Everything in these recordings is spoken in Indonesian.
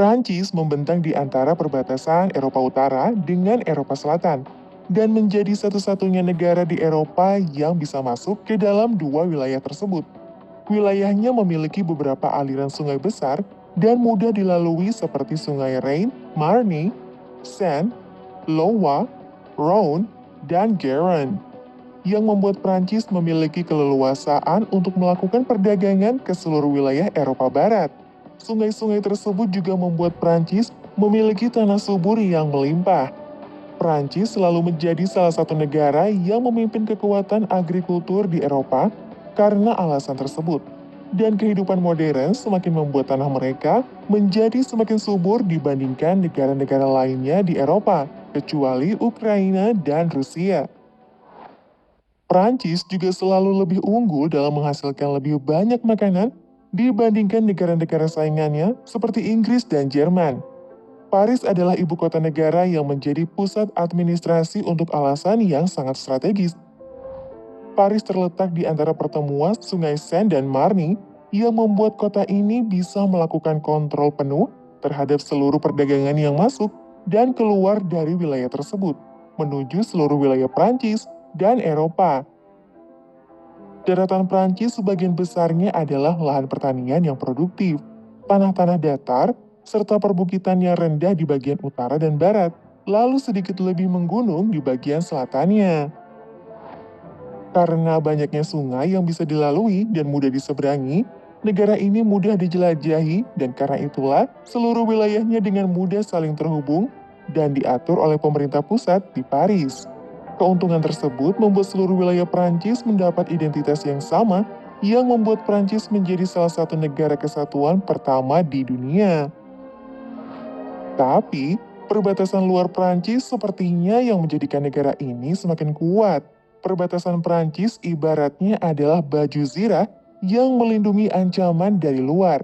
Prancis membentang di antara perbatasan Eropa Utara dengan Eropa Selatan, dan menjadi satu-satunya negara di Eropa yang bisa masuk ke dalam dua wilayah tersebut. Wilayahnya memiliki beberapa aliran sungai besar dan mudah dilalui seperti Sungai Rhine, Marne, Seine, Loire, Rhône, dan Garonne, yang membuat Prancis memiliki keleluasaan untuk melakukan perdagangan ke seluruh wilayah Eropa Barat. Sungai-sungai tersebut juga membuat Prancis memiliki tanah subur yang melimpah. Prancis selalu menjadi salah satu negara yang memimpin kekuatan agrikultur di Eropa karena alasan tersebut. Dan kehidupan modern semakin membuat tanah mereka menjadi semakin subur dibandingkan negara-negara lainnya di Eropa, kecuali Ukraina dan Rusia. Prancis juga selalu lebih unggul dalam menghasilkan lebih banyak makanan dibandingkan negara-negara saingannya seperti Inggris dan Jerman. Paris adalah ibu kota negara yang menjadi pusat administrasi untuk alasan yang sangat strategis. Paris terletak di antara pertemuan Sungai Seine dan Marne yang membuat kota ini bisa melakukan kontrol penuh terhadap seluruh perdagangan yang masuk dan keluar dari wilayah tersebut, menuju seluruh wilayah Prancis dan Eropa. Daratan Prancis sebagian besarnya adalah lahan pertanian yang produktif, tanah-tanah datar, serta perbukitan yang rendah di bagian utara dan barat, lalu sedikit lebih menggunung di bagian selatannya. Karena banyaknya sungai yang bisa dilalui dan mudah diseberangi, negara ini mudah dijelajahi dan karena itulah seluruh wilayahnya dengan mudah saling terhubung dan diatur oleh pemerintah pusat di Paris. Keuntungan tersebut membuat seluruh wilayah Prancis mendapat identitas yang sama yang membuat Prancis menjadi salah satu negara kesatuan pertama di dunia. Tapi, perbatasan luar Prancis sepertinya yang menjadikan negara ini semakin kuat. Perbatasan Prancis ibaratnya adalah baju zirah yang melindungi ancaman dari luar.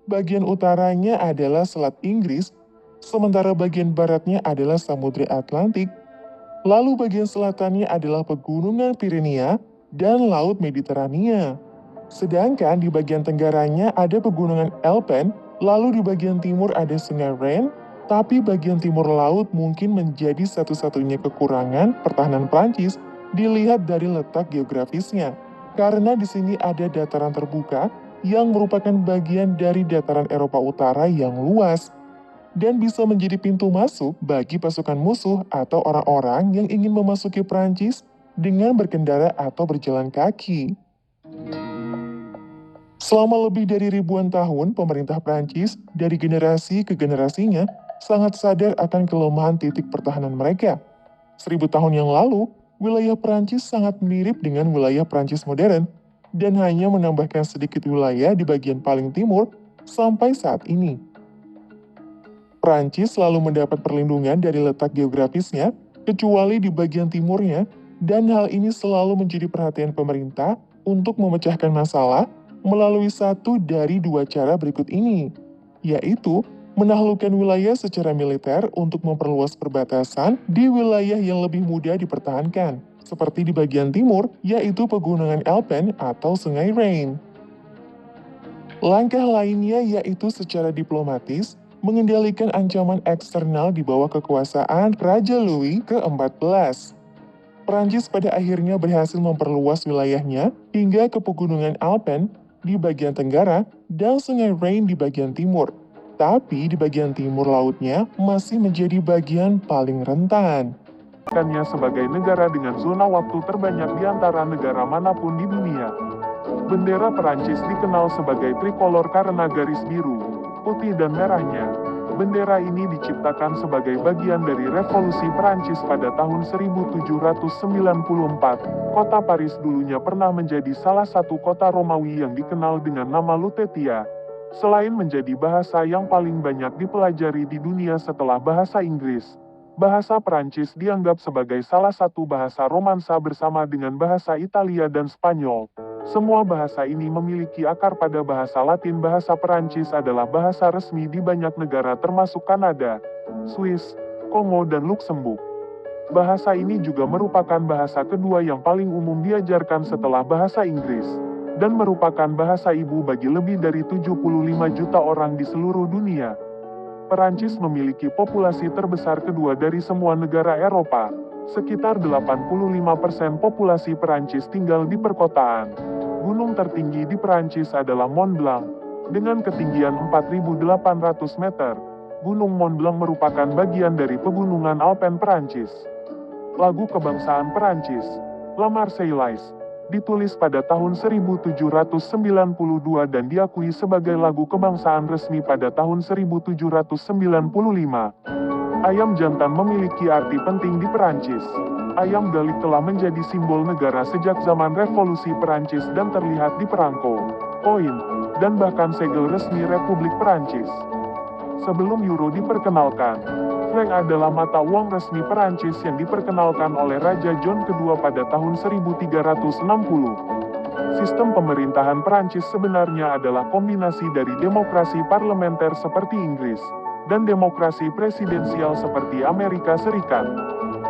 Bagian utaranya adalah Selat Inggris, sementara bagian baratnya adalah Samudra Atlantik. Lalu bagian selatannya adalah pegunungan Pirenea dan Laut Mediterania. Sedangkan di bagian tenggaranya ada pegunungan Alpen, lalu di bagian timur ada Sungai Rhine, tapi bagian timur laut mungkin menjadi satu-satunya kekurangan pertahanan Prancis dilihat dari letak geografisnya. Karena di sini ada dataran terbuka yang merupakan bagian dari dataran Eropa Utara yang luas dan bisa menjadi pintu masuk bagi pasukan musuh atau orang-orang yang ingin memasuki Prancis dengan berkendara atau berjalan kaki. Selama lebih dari ribuan tahun, pemerintah Prancis dari generasi ke generasinya sangat sadar akan kelemahan titik pertahanan mereka. 1000 tahun yang lalu, wilayah Prancis sangat mirip dengan wilayah Prancis modern, dan hanya menambahkan sedikit wilayah di bagian paling timur sampai saat ini. Prancis selalu mendapat perlindungan dari letak geografisnya, kecuali di bagian timurnya, dan hal ini selalu menjadi perhatian pemerintah untuk memecahkan masalah melalui satu dari dua cara berikut ini, yaitu menaklukkan wilayah secara militer untuk memperluas perbatasan di wilayah yang lebih mudah dipertahankan, seperti di bagian timur, yaitu pegunungan Alpen atau Sungai Rhine. Langkah lainnya yaitu secara diplomatis, mengendalikan ancaman eksternal di bawah kekuasaan Raja Louis ke-14. Prancis pada akhirnya berhasil memperluas wilayahnya hingga ke pegunungan Alpen di bagian tenggara dan Sungai Rhine di bagian timur. Tapi di bagian timur lautnya masih menjadi bagian paling rentan. Bukannya sebagai negara dengan zona waktu terbanyak di antara negara manapun di dunia. Bendera Perancis dikenal sebagai trikolor karena garis biru, putih dan merahnya. Bendera ini diciptakan sebagai bagian dari Revolusi Perancis pada tahun 1794. Kota Paris dulunya pernah menjadi salah satu kota Romawi yang dikenal dengan nama Lutetia. Selain menjadi bahasa yang paling banyak dipelajari di dunia setelah bahasa Inggris, bahasa Perancis dianggap sebagai salah satu bahasa romansa bersama dengan bahasa Italia dan Spanyol. Semua bahasa ini memiliki akar pada bahasa Latin. Bahasa Perancis adalah bahasa resmi di banyak negara termasuk Kanada, Swiss, Kongo, dan Luksemburg. Bahasa ini juga merupakan bahasa kedua yang paling umum diajarkan setelah bahasa Inggris, dan merupakan bahasa ibu bagi lebih dari 75 juta orang di seluruh dunia. Perancis memiliki populasi terbesar kedua dari semua negara Eropa. Sekitar 85% populasi Perancis tinggal di perkotaan. Gunung tertinggi di Perancis adalah Mont Blanc, dengan ketinggian 4.800 meter. Gunung Mont Blanc merupakan bagian dari pegunungan Alpen Perancis. Lagu kebangsaan Perancis, La Marseillaise, ditulis pada tahun 1792 dan diakui sebagai lagu kebangsaan resmi pada tahun 1795. Ayam jantan memiliki arti penting di Perancis. Ayam Gallik telah menjadi simbol negara sejak zaman Revolusi Perancis dan terlihat di perangko, koin, dan bahkan segel resmi Republik Perancis. Sebelum euro diperkenalkan, franc adalah mata uang resmi Perancis yang diperkenalkan oleh Raja John II pada tahun 1360. Sistem pemerintahan Perancis sebenarnya adalah kombinasi dari demokrasi parlementer seperti Inggris dan demokrasi presidensial seperti Amerika Serikat.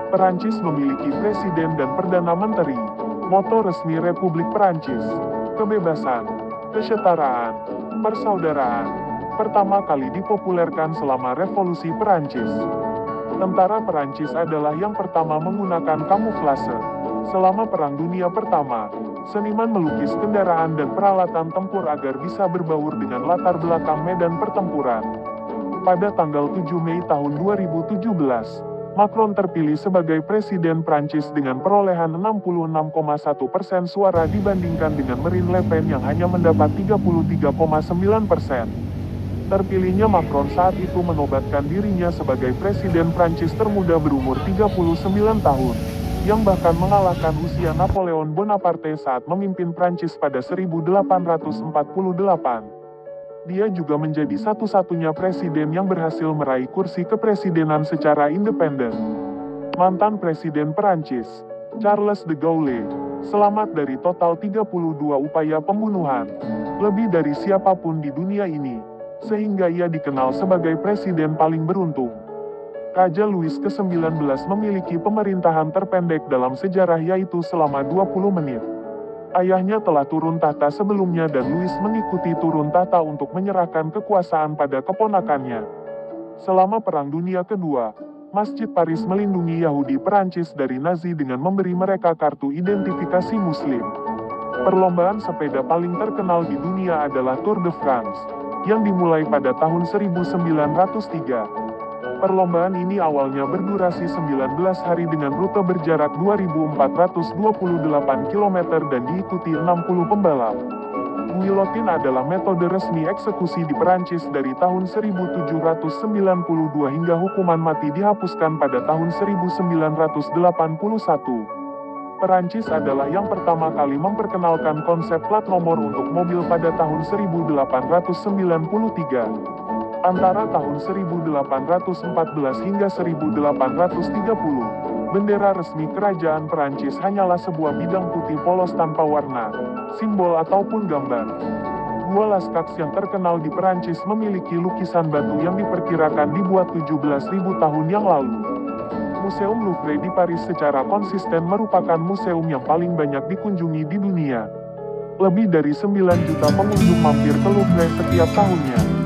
Perancis memiliki presiden dan perdana menteri. Moto resmi Republik Perancis, kebebasan, kesetaraan, persaudaraan. Pertama kali dipopulerkan selama Revolusi Perancis. Tentara Perancis adalah yang pertama menggunakan kamuflase. Selama Perang Dunia Pertama, seniman melukis kendaraan dan peralatan tempur agar bisa berbaur dengan latar belakang medan pertempuran. Pada tanggal 7 Mei tahun 2017, Macron terpilih sebagai Presiden Prancis dengan perolehan 66,1% suara dibandingkan dengan Marine Le Pen yang hanya mendapat 33,9%. Terpilihnya Macron saat itu menobatkan dirinya sebagai Presiden Prancis termuda berumur 39 tahun, yang bahkan mengalahkan usia Napoleon Bonaparte saat memimpin Prancis pada 1848. Dia juga menjadi satu-satunya presiden yang berhasil meraih kursi kepresidenan secara independen. Mantan Presiden Perancis, Charles de Gaulle, selamat dari total 32 upaya pembunuhan, lebih dari siapapun di dunia ini, sehingga ia dikenal sebagai presiden paling beruntung. Raja Louis ke-19 memiliki pemerintahan terpendek dalam sejarah yaitu selama 20 menit. Ayahnya telah turun tahta sebelumnya dan Louis mengikuti turun tahta untuk menyerahkan kekuasaan pada keponakannya. Selama Perang Dunia Kedua, Masjid Paris melindungi Yahudi Perancis dari Nazi dengan memberi mereka kartu identifikasi Muslim. Perlombaan sepeda paling terkenal di dunia adalah Tour de France, yang dimulai pada tahun 1903. Perlombaan ini awalnya berdurasi 19 hari dengan rute berjarak 2.428 km dan diikuti 60 pembalap. Guillotine adalah metode resmi eksekusi di Perancis dari tahun 1792 hingga hukuman mati dihapuskan pada tahun 1981. Perancis adalah yang pertama kali memperkenalkan konsep plat nomor untuk mobil pada tahun 1893. Antara tahun 1814 hingga 1830, bendera resmi kerajaan Perancis hanyalah sebuah bidang putih polos tanpa warna, simbol ataupun gambar. Gua Lascaux yang terkenal di Perancis memiliki lukisan batu yang diperkirakan dibuat 17.000 tahun yang lalu. Museum Louvre di Paris secara konsisten merupakan museum yang paling banyak dikunjungi di dunia. Lebih dari 9 juta pengunjung mampir ke Louvre setiap tahunnya.